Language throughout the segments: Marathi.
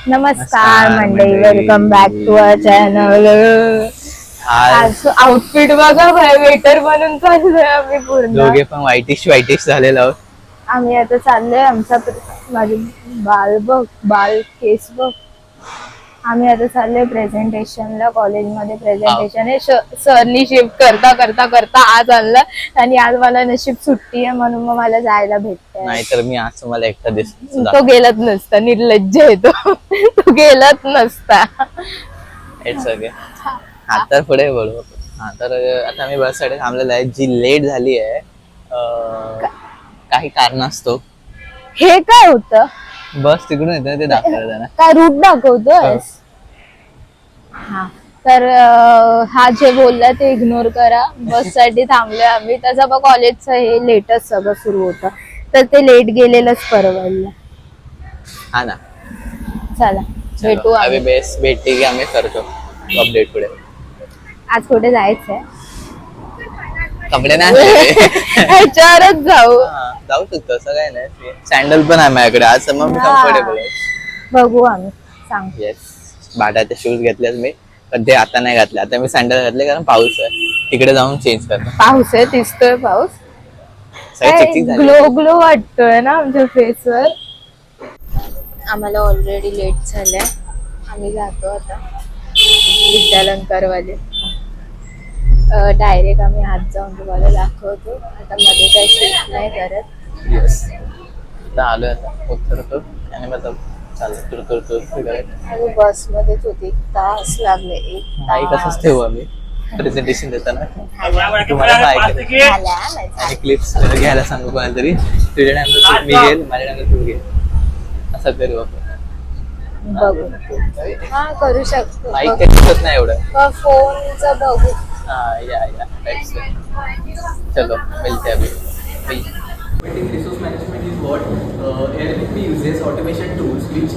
नमस्कार मंडळी, welcome back to our channel. आज आउटफिट बघा भाई, वेटर बनून चाललोय आम्ही पूर्ण. दोघे पण वाईटिश झालेलो आहोत. आम्ही आता चाललोय आमचा माझे बाल केस बघ. आम्ही आता चाललोय प्रेझेंटेशनला. कॉलेजमध्ये प्रेझेंटेशन आहे. सरनी शिफ्ट करता करता करता आज आणलं आणि आज मला नशीब सुट्टी आहे म्हणून मग मला जायला भेटतंय. नाहीतर मी आज तुम्हाला एकटा दिसतो. तो गेलाच नसता, निर्लज्ज आहे तो गेलाच नसता. It's okay. हा तर पुढे बोलू. हा तर आता मी बससाठी थांबलेलो आहे, जी लेट झाली आहे काही कारणास्तव. हे काय होतं? बस तिकडून येतं ते दाखवलं त्यांना. काय रूट दाखवतोस? हा तर हा जे बोलला ते इग्नोर करा. बस साठी थांबलोय आम्ही. तसं बघ कॉलेजचं हे लेटच सगळं सुरू होतं, तर ते लेट गेलेलंच परवडलं. हा ना, चला भेटू आम्ही आम्ही. भेटते की आम्ही करतो अपडेट पुढे. आज कुठे जायचंय? कपडे नाही ह्याच्यावरच जाऊ. जाऊ शकतो, असं काय नाही. सँडल पण आहे माझ्याकडे आज, मग मी कम्फर्टेबल आहे. बघू आम्ही, सांग. येस, बाटाचे शूज घेतलेत मी, पण ते आता नाही घातले. आता मी सँडल घातले कारण पाऊस आहे. तिकडे जाऊन चेंज करतो. पाऊस आहे, दिसतोय पाऊस. ग्लो ग्लो वाटतोय ना आमच्या फेसवर. आम्हाला ऑलरेडी लेट झालंय. आम्ही जातो आता विद्यालंकारवाले. डायरेक्ट आम्ही आत जाऊन तुम्हाला दाखवतो. आता मध्ये काही शिफ्ट नाही करत. येस, आता आलोय, आता उतरतो आणि मग चालू तुरतुर बस मध्येच होती, 1 तास लागले. 1 नाही कसंच ठेवू आम्ही प्रेझेंटेशन देताना. तुम्हाला आणि क्लिप्स घ्यायला सांगू कोणाला तरी. तुझ्या टाइमला मी घेईल, माझ्या टाइमला तू घे, असं करू आपण. बघू. हा करू शकतो. माईक काही दिसत नाही एवढं. फोनचं बघू. हाँ या चलो मिलते हैं अभी. Resource management is what Airbnb uses automation tools which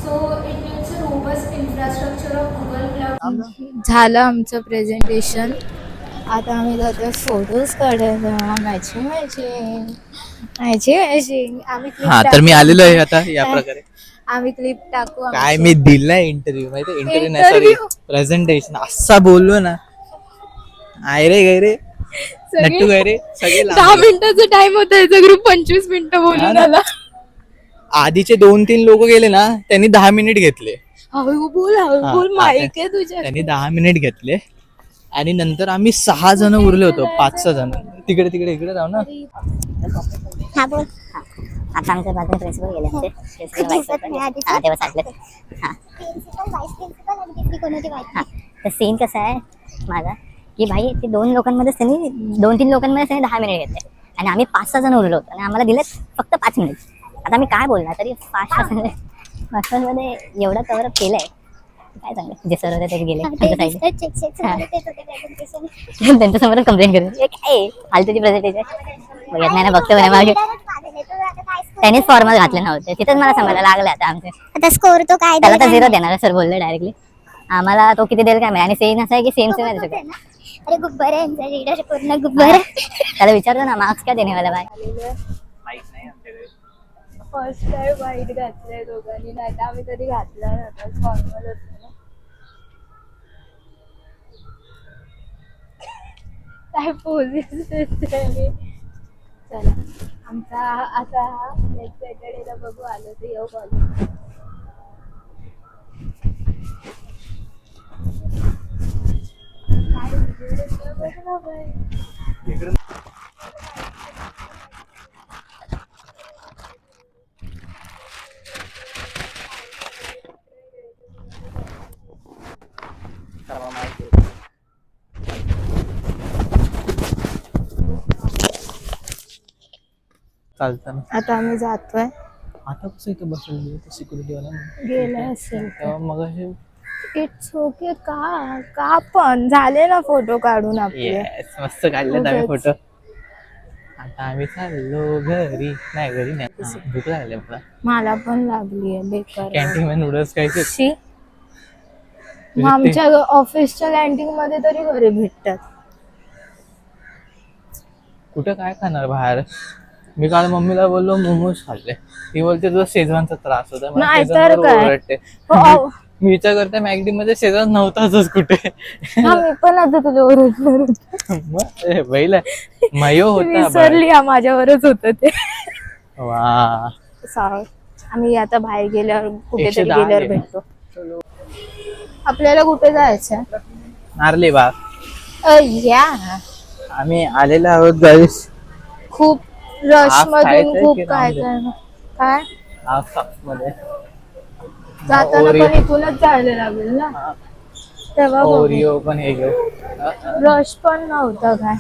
So it needs a robust infrastructure of Google Cloud. झालं आमचं प्रेझेंटेशन. आता आम्ही जातोय फोटोज काढायला. आम्ही हा तर मी आलेलो आहे आता या प्रकारे. आम्ही क्लिप टाकू. काय मी दिलाय इंटरव्ह्यू, माहिती इंटरव्ह्यू नाही सॉरी प्रेझेंटेशन. असा बोललो ना, आय रे गैरे नट्टू गैरे सगळे 10 मिनिटाचा टाइम होता, याचा ग्रुप 25 मिनिटं बोलून आला. आधीचे 2-3 लोक गेले ना, त्यांनी 10 मिनिट घेतले. बोल माईक आहे तुझ्या. त्यांनी 10 मिनिट घेतले आणि नंतर आम्ही 6 जण उरले होतो, 5-6 जण. तिकडे इकडे राहू ना. हा बोल. आता आमच्या बाजूने प्रिन्सिपल गेले आमचे. तेव्हा सांगले. तर सीन कसा आहे माझा की भाई ते 2 लोकांमध्येच त्यांनी 2-3 लोकांमध्येच त्यांनी 10 मिनिट घेतले आणि आम्ही 5-6 जण उरलो होतो आणि आम्हाला दिले फक्त 5 मिनिट. आता मी काय बोलणार, तरी 5 मध्ये एवढं कव्हरअप केलंय काय सांगलं. जे सर होते ते गेले त्यांच्यासमोर कंप्लेंट करते काय फालतूची प्रेझेंटेशन बघत नाही ना, बघतो म्हणे मागे. त्यांनीच फॉर्मल घातले नव्हते, तिथेच मला सांगायला लागले. आता आमचे आता स्कोर तो काय, त्याला तर 0 देणार सर बोलले डायरेक्टली. आम्हाला तो किती देईल काय माहिती. आणि सेम असं आहे की सेम अरे गुब्बर आहे पूर्ण गुब्बर. त्याला विचारतो ना मार्क्स काय देणे वाला बाय. फर्स्ट टाइम वाईट घातलंय दोघांनी, नाही तर आम्ही कधी घातला नव्हता. फॉर्मल होतं ना. काय पोझिशन. चला आमचा आता नेक्स्ट सॅटर्डेला बघू, आलो तर येऊ कॉलेज. चालतं. आता आम्ही जातोय. आता कसं इथं बसवलं सिक्युरिटी वाला गेलं असेल तेव्हा मग असे. It's okay. का पण झाले ना फोटो काढून आपले. मस्त काढले आम्ही फोटो. आता आम्ही चाललो घरी. नाही घरी नाही, भूक लागली मला पण लागली आहे बेकार. कॅन्टीन मध्ये नूडल्स खायचे. मग आमच्या ऑफिसच्या कॅन्टीन मध्ये तरी घरी भेटतात. कुठं काय खाणार बाहेर. मी काल मम्मीला बोललो मोमोज खाल्ले, ती बोलते तुझा शेजवानचा त्रास होता. मला नाही तर शेजवानवर काय. ओरडते. हो. मी विचार करते मॅगडी मध्ये शेजवान नव्हताच कुठे. हा, मी पण आता तुला ओरडणार होते. मग बैल मयो होता विसरली हा, माझ्यावरच होत ते. वा. Sorry. आम्ही आता बाहेर गेल्यावर कुठेतरी 110 गेल्यावर आहे. भेटतो. आपल्याला कुठे जायचं? नारली बाग. या आम्ही आलेलो आहोत गाईस. खूप रश हाफ मधून खायचंय खूप की काय राहून काय हाफ मध्ये जाताना ओरिओ. पण इथूनच जायला लागेल ना, तेव्हा बघू. ओरिओ पण हे घेऊ. रश पण नव्हतं काय,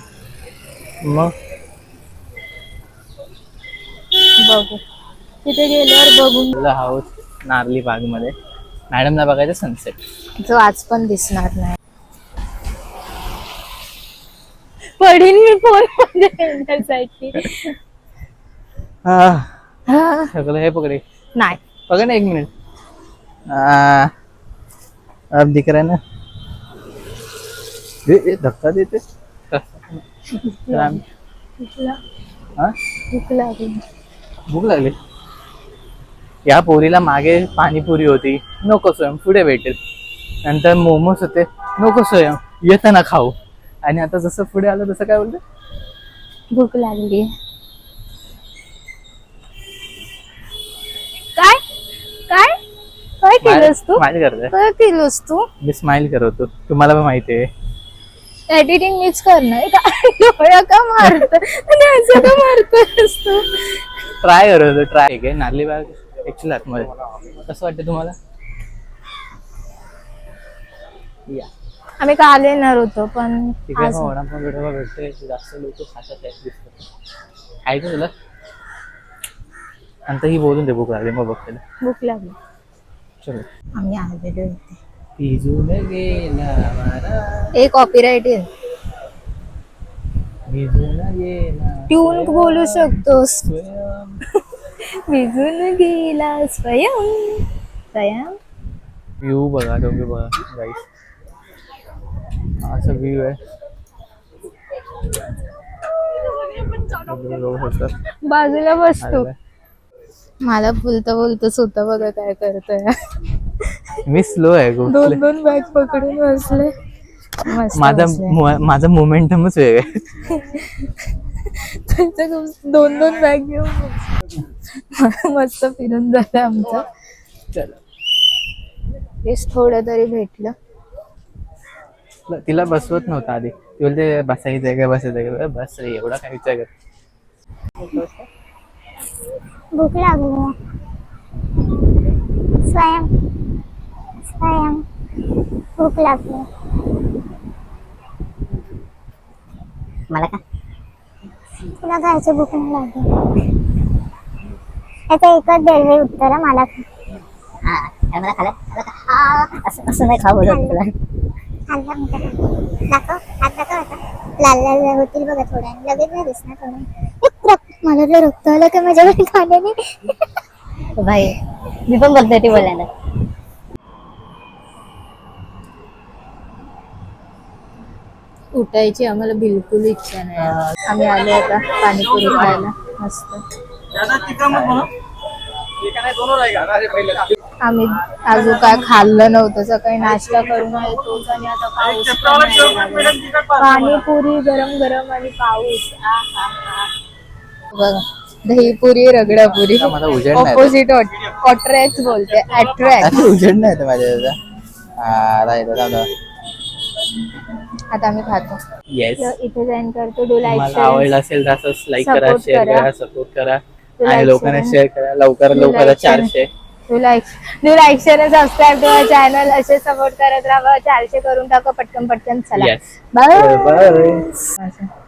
मग बघू तिथे गेल्यावर बघून. हाऊस नारली बाग मध्ये मॅडमला बघायचं सनसेट. जो आज पण दिसणार नाही. पडीन मी फोन मध्ये येण्यासाठी. सगळं हे पकडे नाही पकड ना 1 मिनिट. अब दिख रहा है ना. ए, धक्का देते. हा? भूक लागली. भूक लागली. या पोरीला मागे पाणीपुरी होती, नको स्वयं पुढे भेटेल. नंतर मोमोज होते, नको स्वयं येताना खाऊ. आणि आता जसं पुढे आलं तसं काय बोलते, भूक लागली. काय काय काय केलंस तू? स्माइल करते. काय केलंस तू? मी स्माइल करत होतो, तुम्हाला पण माहिती आहे. एडिटिंग मीच करणार का? डोळा का मारतो आणि असं का मारतोस तू? ट्राय करत होतो. ट्राय आहे नारली बाग ऍक्च्युअली आतमध्ये. कसं वाटतं तुम्हाला? या आम्ही काल येणार होतो पण तिकडे आज वडापाव बिडापाव भेटते, जास्त लोक खातात दिसतात. खायचं तुला? नंतर ही बोलून दे भूक लागली, मग बघते. भूक लागली. चलो. आम्ही आलेलो इथे. भिजून गेला वारा, एक कॉपीराइट येईल. भिजून गेला ट्यून बोलू शकतोस. स्वयं. भिजून गेला स्वयं स्वयं. व्ह्यू बघा, डोंगर बघा गाईस. असा व्ह्यू आहे. बाजूला बसतो. मला बोलता बोलता स्वतः बघा काय करतोय. मी स्लो आहे खूप. 2 बॅग पकडून बसले. मस्त बसले. माझा मोमेंटमच वेगळा आहे. त्यांचं 2 बॅग घेऊन मस्त फिरून झालं आमचं. चलो. हेच थोडं तरी भेटलं. तिला बसवत नव्हतं आधी. ती बोलते बसायचं आहे का बसायचं आहे का. बस रे, एवढा काय विचार कर. भूक लागली. स्वयं स्वयं भूक लागली. मला का तुला खायचं भूक नाही लागली. याचं एकच रेल्वे उत्तर आहे मला. हा आणि मला खाल्लं असं असं नाही खाऊ बोलत तुला. खाल्ला म्हणतात. दाखव हात दाखव आता. लाल लाल होतील बघा थोड्या, लगेच नाही दिसणार थोडं. मला जर रक्त आलं का माझ्याकडे खाण्याने. भाई मी पण बोलतोय ती बोलायला. उठायची आम्हाला बिलकुल इच्छा नाही. आम्ही आलो आता पाणीपुरी खायला. मस्त. आम्ही अजून काय खाल्लं नव्हतं. सकाळी नाश्ता करून येतोच आणि आता पाऊस पण यायला लागला. पाणीपुरी गरम गरम आणि पाऊस. बघा दहीपुरी रगडापुरी. मला उजेड नाही. ऑपोजिट अट्रॅक्ट बोलते. अट्रॅक्ट. उजेड नाही येत माझ्या त्याचा. आता आम्ही खातो. येस. इथे जॉईन करतो. डू लाईक तुम्हाला आवडलं असेल तर असंच लाईक करा, Support शेअर करा. करा, सपोर्ट करा Do आणि like, लोकांना share. शेअर करा. लवकर like, 400. Do like share subscribe to our channel. असे सपोर्ट करत राहा. 400 करून टाका पटकन पटकन. चला Yes. Bye Bye.